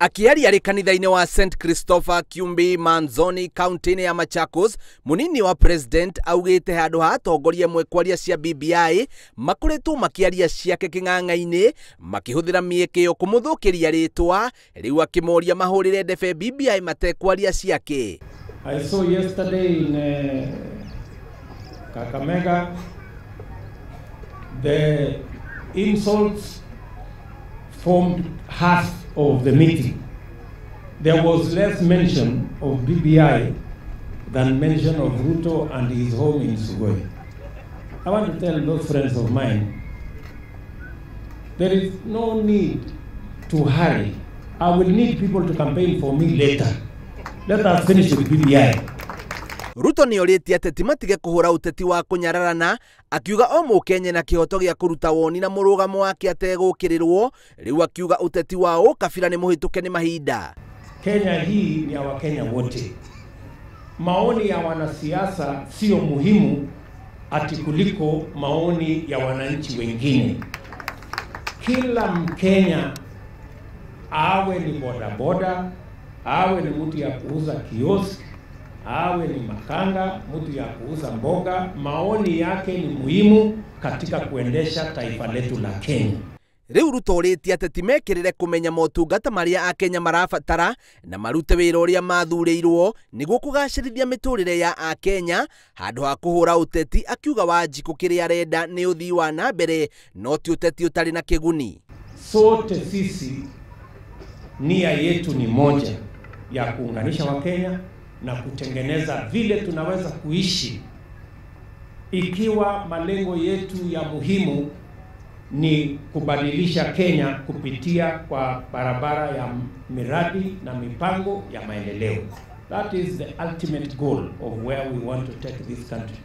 Akiaria ari kanitha-ini wa St Christopher Kiumbi Manzoni kaunti-ini ya Machakos, muniini wa president augite handu ha atongoria mwe kwaria cia BBI makoretwo makiaria ciake king'ang'a-ini makihuthira mieke yo kumuthukiria ritwa riu akimoria mahurire ndebe BBI matekwaria ciake. I saw yesterday in Kakamega the insults formed half of the meeting. There was less mention of BBI than mention of Ruto and his home in Sugoi. I want to tell those friends of mine, there is no need to hurry. I will need people to campaign for me later. Let us finish with BBI. Ruto ni oritie ateti matige kuhura uteti wa kunyararana, akiuga o Mukenya na kihoto gia kuruta woni na murugamo wake ategukirirwo, riu akiuga uteti wao kabira ni muhituke ni mahinda. Kenya hii ni ya Wakenya wote. Maoni ya wanasiasa sio muhimu ati kuliko maoni ya wananchi wengine. Kila Mkenya, awe ni bodaboda, awe ni mtu ya kuuza kiosk, awe ni makanga, mtu ya kuuza mboga, maoni yake ni muhimu katika kuendesha taifa letu la Kenya. Riu Ruto oritie ateti mekirire kumenya motungata maria Akenya marabatara na marute wira uria mathurirwo niguo kugacirithia miturire ya Akenya handu ha kuhura uteti, akiuga Wanjiku kiria arenda ni uthii wa na mbere no ti uteti utari na kiguni. Sote sisi nia yetu ni moja ya kuunganisha Wakenya na kutengeneza vile tunaweza kuishi, ikiwa malengo yetu ya muhimu ni kubadilisha Kenya kupitia kwa barabara ya miradi na mipango ya maendeleo. That is the ultimate goal of where we want to take this country.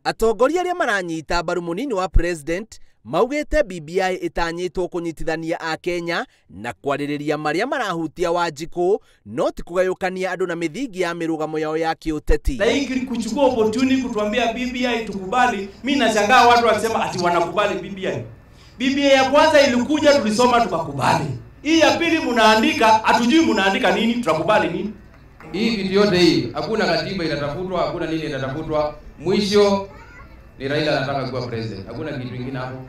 Atongoria aria maranyita mbaru muniini wa president maugite BBI itanyitwo kunyitithania Akenya na kwaririria maria marahutia Wanjiku no ti kugayukania andu na mithingi ya mirugamo yao ya kiuteti. Na hii kuchukua opportunity kutuambia BBI tukubali, mimi nashangaa watu wakisema ati wanakubali BBI. BBI ya kwanza ilikuja tulisoma tukakubali. Hii ya pili mnaandika, hatujui mnaandika nini, tutakubali nini? Hii vitu yote hii, hakuna katiba inatafutwa, hakuna nini inatafutwa. Mwisho ni Raila anataka kuwa president. Hakuna kitu kingine hapo.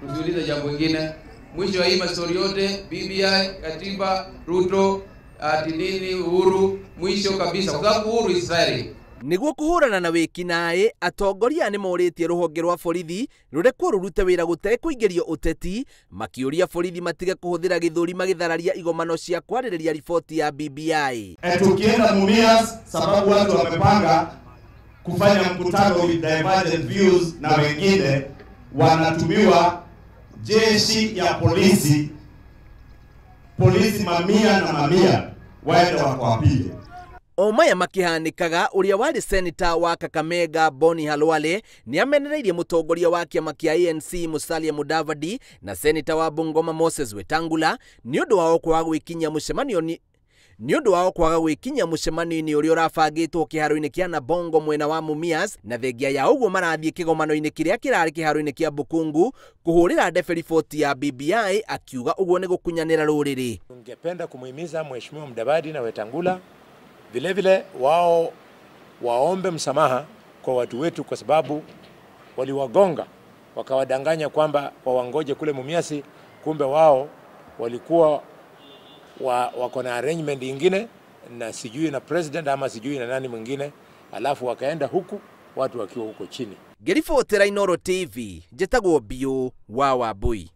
Tusiulize jambo lingine. Mwisho wa hii mastori yote, BBI, katiba, Ruto, nini, Uhuru, mwisho kabisa. Kwa sababu Uhuru Israeli. Niguo kuhurana na wiki nae, atongoria ni moritie ruhonge rwa borithi rurekwo rurute wira gutekuingirio uteti, makiuria borithi matige kuhuthira githuri magithararia igomano cia kwaririria riboti ya BBI. Tukienda Mumias sababu watu wamepanga kufanya mkutano with divergent views na wengine wanatumiwa jeshi ya polisi mamia na mamia waende wakwapige. Omaya makihanikaga uria wari senator wa Kakamega Boni Halwale ni amenereirie mutongoria wa kiama kia ANC Musalia Mudavadi na senator wa Bungoma Moses Wetangula ni undu wao kwaga gwikinya mucemanio-ini uria urabangitwo kiharo-ini kia Nabongo mwena wa Mumias, na thengia ya uguo marathie kigomano-ini kiria kirari kiharo-ini kia Bukungu kuhurira ndebe riboti ya BBI, akiuga uguo ni gukunyanira ruriri. Tungependa kumuhimiza Mheshimiwa Mudavadi na Wetangula vile wao waombe msamaha kwa watu wetu, kwa sababu waliwagonga wakawadanganya kwamba wawangoje kule Mumiasi, kumbe wao walikuwa wako na arrangement nyingine na sijui na president ama sijui na nani mwingine, alafu wakaenda huku watu wakiwa huko chini. Gerifotera Inoro TV, jetagwo Bio wa Wabui.